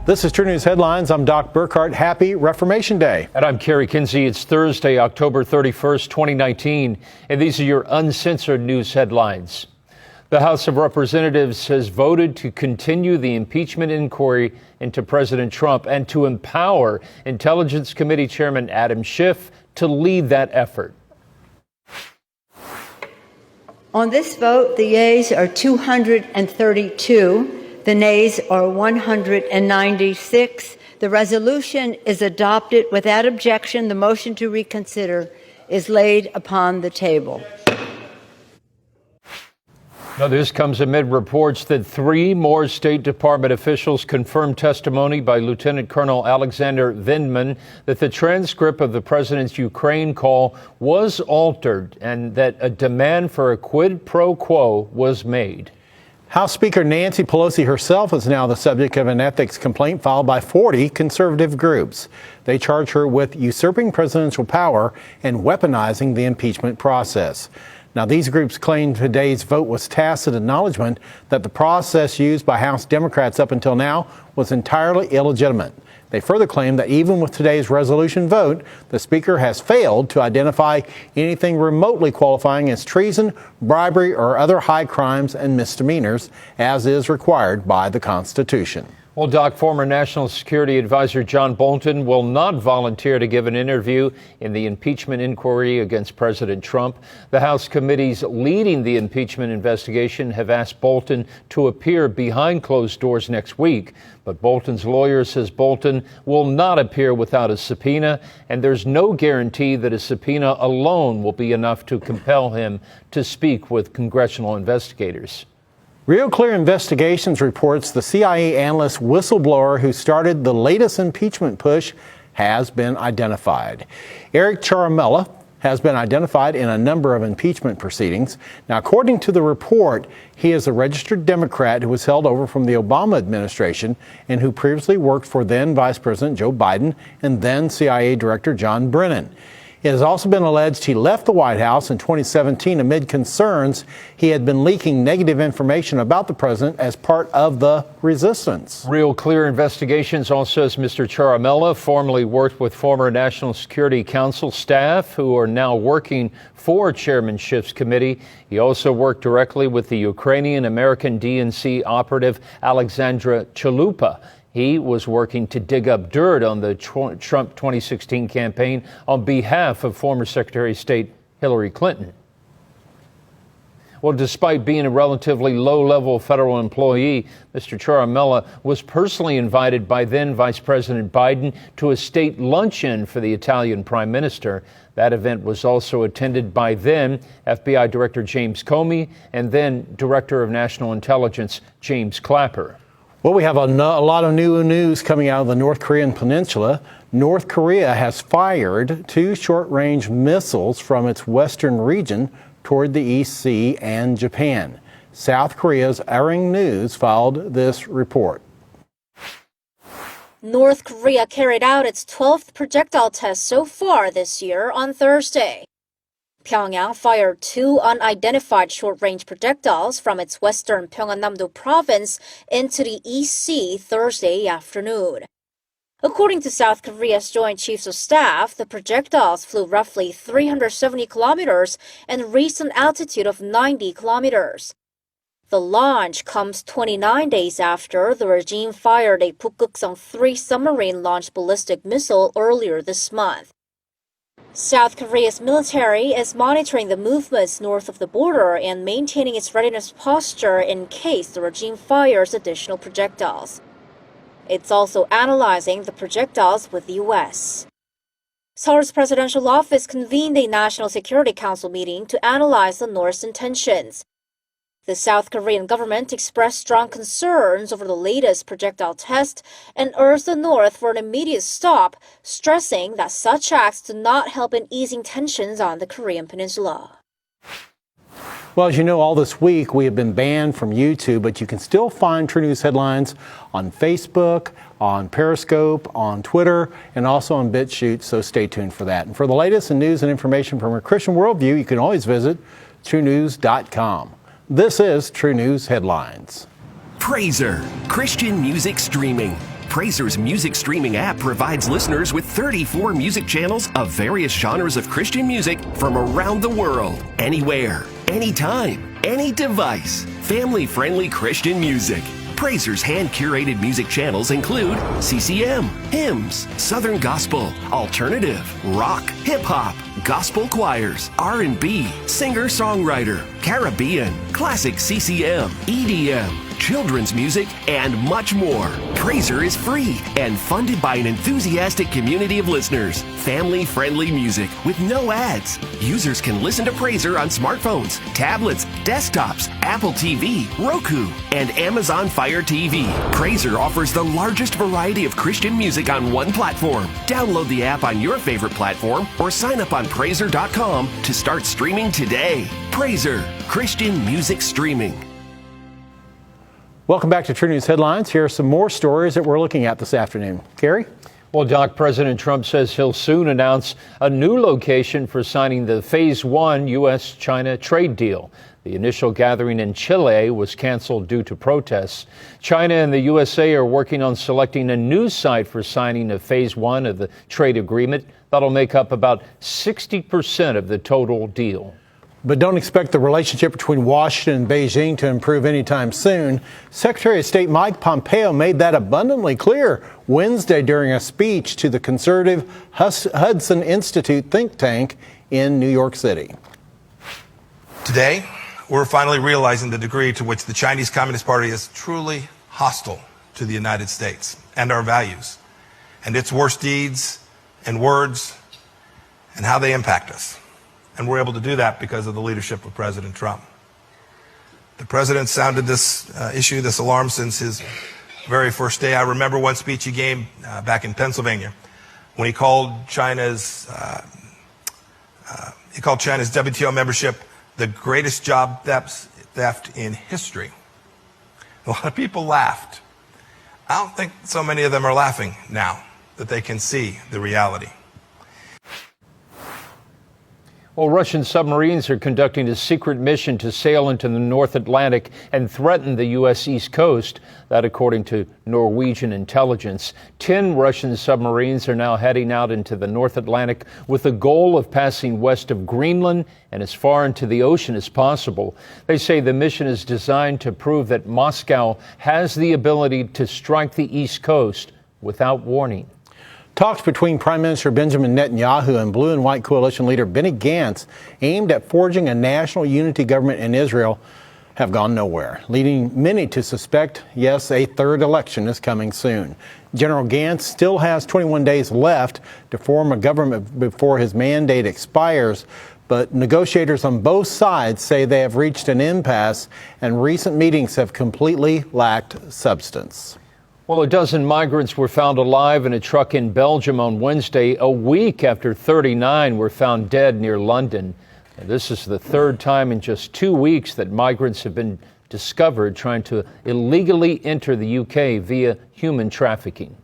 This is True News Headlines. I'm Doc Burkhart. Happy Reformation Day. And I'm Kerry Kinsey. It's Thursday, October 31st, 2019. And these are your uncensored news headlines. The House of Representatives has voted to continue the impeachment inquiry into President Trump and to empower Intelligence Committee Chairman Adam Schiff to lead that effort. On this vote, the yeas are 232. The nays are 196. The resolution is adopted without objection. The motion to reconsider is laid upon the table. Now, this comes amid reports that 3 more State Department officials confirmed testimony by Lieutenant Colonel Alexander Vindman that the transcript of the president's Ukraine call was altered and that a demand for a quid pro quo was made. House Speaker Nancy Pelosi herself is now the subject of an ethics complaint filed by 40 conservative groups. They charge her with usurping presidential power and weaponizing the impeachment process. Now, these groups claim today's vote was tacit acknowledgement that the process used by House Democrats up until now was entirely illegitimate. They further claim that even with today's resolution vote, the Speaker has failed to identify anything remotely qualifying as treason, bribery, or other high crimes and misdemeanors, as is required by the Constitution. Well, Doc, former National Security Advisor John Bolton will not volunteer to give an interview in the impeachment inquiry against President Trump. The House committees leading the impeachment investigation have asked Bolton to appear behind closed doors next week. But Bolton's lawyer says Bolton will not appear without a subpoena, and there's no guarantee that a subpoena alone will be enough to compel him to speak with congressional investigators. Real Clear Investigations reports the CIA analyst whistleblower who started the latest impeachment push has been identified. Eric Ciaramella has been identified in a number of impeachment proceedings. Now, according to the report, he is a registered Democrat who was held over from the Obama administration and who previously worked for then Vice President Joe Biden and then CIA Director John Brennan. It has also been alleged he left the White House in 2017 amid concerns he had been leaking negative information about the president as part of the resistance. Real Clear Investigations also says Mr. Ciaramella formerly worked with former National Security Council staff who are now working for Chairman Schiff's committee. He also worked directly with the Ukrainian-American DNC operative Alexandra Chalupa. He was working to dig up dirt on the Trump 2016 campaign on behalf of former Secretary of State Hillary Clinton. Well, despite being a relatively low-level federal employee, Mr. Ciaramella was personally invited by then Vice President Biden to a state luncheon for the Italian Prime Minister. That event was also attended by then FBI Director James Comey and then Director of National Intelligence James Clapper. Well, we have a lot of new news coming out of the North Korean peninsula. North Korea has fired 2 short-range missiles from its western region toward the East Sea and Japan. South Korea's Arirang News filed this report. North Korea carried out its 12th projectile test so far this year on Thursday. Pyongyang fired 2 unidentified short-range projectiles from its western Pyeongan-namdo province into the East Sea Thursday afternoon. According to South Korea's Joint Chiefs of Staff, the projectiles flew roughly 370 kilometers and reached an altitude of 90 kilometers. The launch comes 29 days after the regime fired a Pukguksong-3 submarine-launched ballistic missile earlier this month. South Korea's military is monitoring the movements north of the border and maintaining its readiness posture in case the regime fires additional projectiles. It's also analyzing the projectiles with the U.S. Seoul's presidential office convened a National Security Council meeting to analyze the North's intentions. The South Korean government expressed strong concerns over the latest projectile test and urged the North for an immediate stop, stressing that such acts do not help in easing tensions on the Korean peninsula. Well, as you know, all this week we have been banned from YouTube, but you can still find True News Headlines on Facebook, on Periscope, on Twitter, and also on BitChute, so stay tuned for that. And for the latest in news and information from a Christian worldview, you can always visit trunews.com. This is True News Headlines. Praiser, Christian music streaming. Prazer's music streaming app provides listeners with 34 music channels of various genres of Christian music from around the world. Anywhere, anytime, any device. Family-friendly Christian music. Prazer's hand-curated music channels include CCM, hymns, Southern gospel, alternative, rock, hip-hop, gospel choirs, R&B, singer-songwriter, Caribbean, classic CCM, EDM, children's music, and much more. Prazer is free and funded by an enthusiastic community of listeners. Family-friendly music with no ads. Users can listen to Prazer on smartphones, tablets, desktops, Apple TV, Roku, and Amazon Fire TV. Prazer offers the largest variety of Christian music on one platform. Download the app on your favorite platform or sign up on Prazer.com to start streaming today. Prazer, Christian music streaming. Welcome back to True News Headlines. Here are some more stories that we're looking at this afternoon. Carrie? Well, Doc, President Trump says he'll soon announce a new location for signing the Phase 1 U.S.-China trade deal. The initial gathering in Chile was canceled due to protests. China and the USA are working on selecting a new site for signing of Phase 1 of the trade agreement. That'll make up about 60% of the total deal. But don't expect the relationship between Washington and Beijing to improve anytime soon. Secretary of State Mike Pompeo made that abundantly clear Wednesday during a speech to the conservative Hudson Institute think tank in New York City. Today, we're finally realizing the degree to which the Chinese Communist Party is truly hostile to the United States and our values, and its worst deeds and words and how they impact us. And we're able to do that because of the leadership of President Trump. The president sounded this issue, this alarm, since his very first day. I remember one speech he gave back in Pennsylvania when he called China's WTO membership the greatest job theft in history. A lot of people laughed. I don't think so many of them are laughing now that they can see the reality. Well, Russian submarines are conducting a secret mission to sail into the North Atlantic and threaten the U.S. East Coast. That, according to Norwegian intelligence. 10 Russian submarines are now heading out into the North Atlantic with the goal of passing west of Greenland and as far into the ocean as possible. They say the mission is designed to prove that Moscow has the ability to strike the East Coast without warning. Talks between Prime Minister Benjamin Netanyahu and Blue and White Coalition leader Benny Gantz, aimed at forging a national unity government in Israel, have gone nowhere, leading many to suspect, yes, a third election is coming soon. General Gantz still has 21 days left to form a government before his mandate expires, but negotiators on both sides say they have reached an impasse, and recent meetings have completely lacked substance. Well, a dozen migrants were found alive in a truck in Belgium on Wednesday, a week after 39 were found dead near London. And this is the third time in just 2 weeks that migrants have been discovered trying to illegally enter the UK via human trafficking.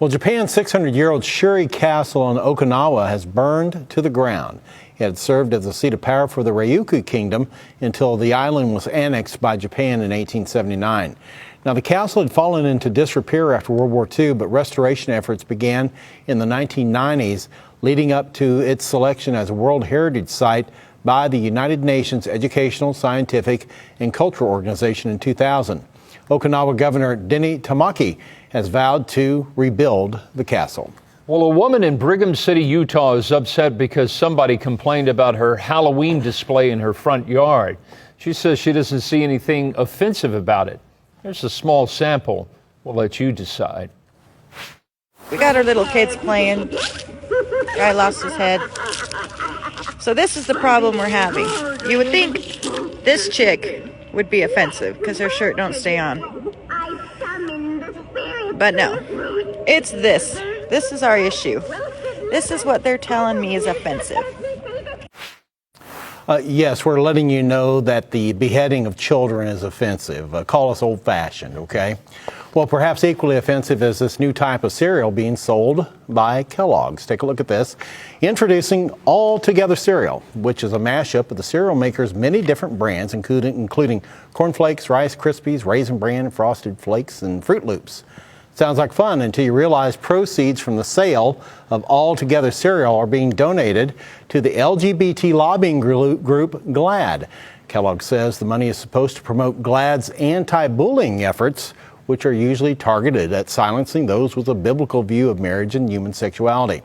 Well, Japan's 600-year-old Shuri Castle on Okinawa has burned to the ground. It had served as the seat of power for the Ryukyu Kingdom until the island was annexed by Japan in 1879. Now, the castle had fallen into disrepair after World War II, but restoration efforts began in the 1990s, leading up to its selection as a World Heritage Site by the United Nations Educational, Scientific, and Cultural Organization in 2000. Okinawa Governor Denny Tamaki has vowed to rebuild the castle. Well, a woman in Brigham City, Utah is upset because somebody complained about her Halloween display in her front yard. She says she doesn't see anything offensive about it. Here's a small sample. We'll let you decide. We got our little kids playing. Guy lost his head. So this is the problem we're having. You would think this chick would be offensive because her shirt don't stay on. But no, it's this. This is our issue. This is what they're telling me is offensive. Yes, we're letting you know that the beheading of children is offensive. Call us old-fashioned, okay? Well, perhaps equally offensive is this new type of cereal being sold by Kellogg's. Take a look at this. Introducing All Together cereal, which is a mashup of the cereal maker's many different brands, including Corn Flakes, Rice Krispies, Raisin Bran, Frosted Flakes, and Fruit Loops. Sounds like fun until you realize proceeds from the sale of All Together cereal are being donated to the LGBT lobbying group GLAAD. Kellogg says the money is supposed to promote GLAAD's anti-bullying efforts, which are usually targeted at silencing those with a biblical view of marriage and human sexuality.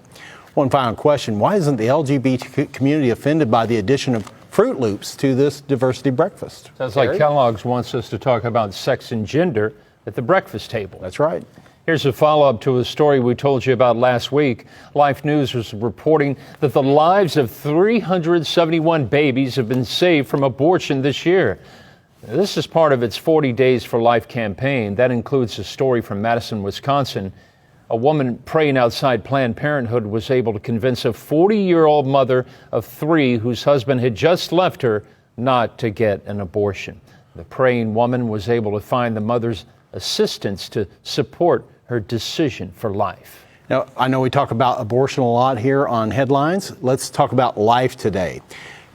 One final question: why isn't the LGBT community offended by the addition of Fruit Loops to this diversity breakfast? Sounds like Kellogg's wants us to talk about sex and gender at the breakfast table. That's right. Here's a follow-up to a story we told you about last week. Life News was reporting that the lives of 371 babies have been saved from abortion this year. This is part of its 40 Days for Life campaign. That includes a story from Madison, Wisconsin. A woman praying outside Planned Parenthood was able to convince a 40-year-old mother of 3 whose husband had just left her not to get an abortion. The praying woman was able to find the mother's assistance to support her decision for life. Now, I know we talk about abortion a lot here on Headlines. Let's talk about life today.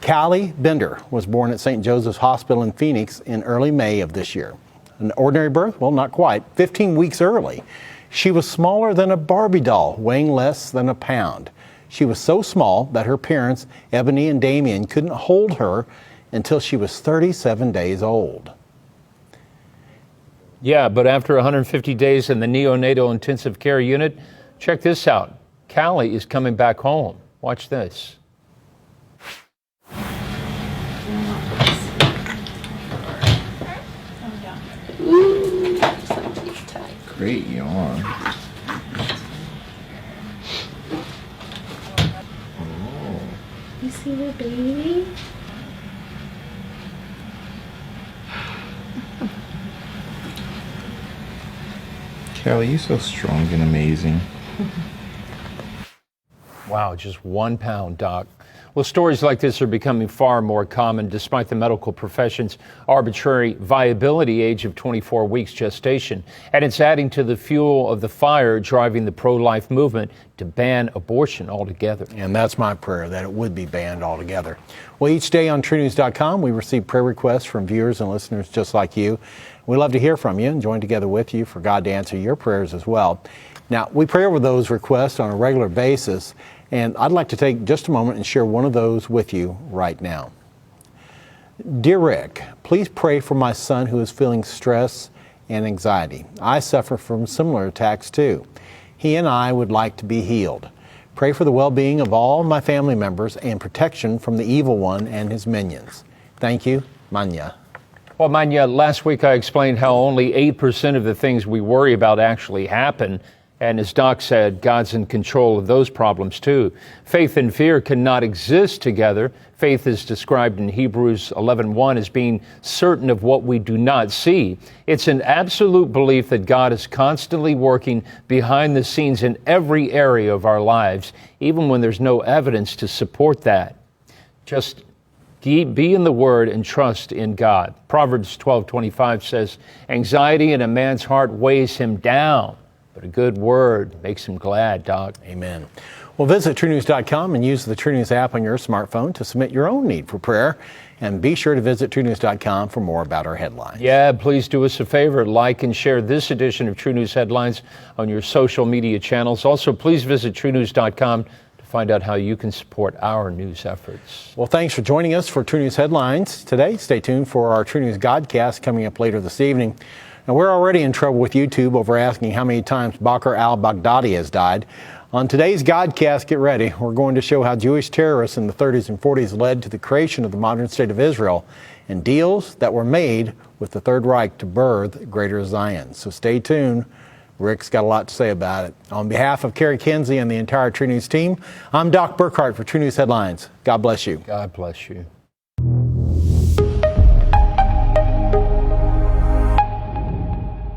Callie Bender was born at St. Joseph's Hospital in Phoenix in early May of this year. An ordinary birth? Well, not quite. 15 weeks early. She was smaller than a Barbie doll, weighing less than a pound. She was so small that her parents, Ebony and Damien, couldn't hold her until she was 37 days old. Yeah, but after 150 days in the neonatal intensive care unit, check this out. Callie is coming back home. Watch this. Great yawn. You see the baby? Callie, you're so strong and amazing. Wow, just 1 pound, Doc. Well, stories like this are becoming far more common despite the medical profession's arbitrary viability age of 24 weeks gestation. And it's adding to the fuel of the fire driving the pro-life movement to ban abortion altogether. And that's my prayer, that it would be banned altogether. Well, each day on TrueNews.com, we receive prayer requests from viewers and listeners just like you. We love to hear from you and join together with you for God to answer your prayers as well. Now, we pray over those requests on a regular basis, and I'd like to take just a moment and share one of those with you right now. Dear Rick, please pray for my son who is feeling stress and anxiety. I suffer from similar attacks too. He and I would like to be healed. Pray for the well-being of all my family members and protection from the evil one and his minions. Thank you, Manya. Well, Manya, last week I explained how only 8% of the things we worry about actually happen. And as Doc said, God's in control of those problems too. Faith and fear cannot exist together. Faith is described in Hebrews 11:1 as being certain of what we do not see. It's an absolute belief that God is constantly working behind the scenes in every area of our lives, even when there's no evidence to support that. Just be in the Word and trust in God. Proverbs 12:25 says, anxiety in a man's heart weighs him down, but a good word makes him glad, Doc. Amen. Well, visit TrueNews.com and use the TrueNews app on your smartphone to submit your own need for prayer. And be sure to visit TrueNews.com for more about our headlines. Yeah, please do us a favor. Like and share this edition of True News Headlines on your social media channels. Also, please visit TrueNews.com to find out how you can support our news efforts. Well, thanks for joining us for True News Headlines today. Stay tuned for our True News Godcast coming up later this evening. Now, we're already in trouble with YouTube over asking how many times Bakr al-Baghdadi has died. On today's Godcast, get ready. We're going to show how Jewish terrorists in the 30s and 40s led to the creation of the modern state of Israel and deals that were made with the Third Reich to birth Greater Zion. So stay tuned. Rick's got a lot to say about it. On behalf of Carrie Kinsey and the entire True News team, I'm Doc Burkhart for True News Headlines. God bless you. God bless you.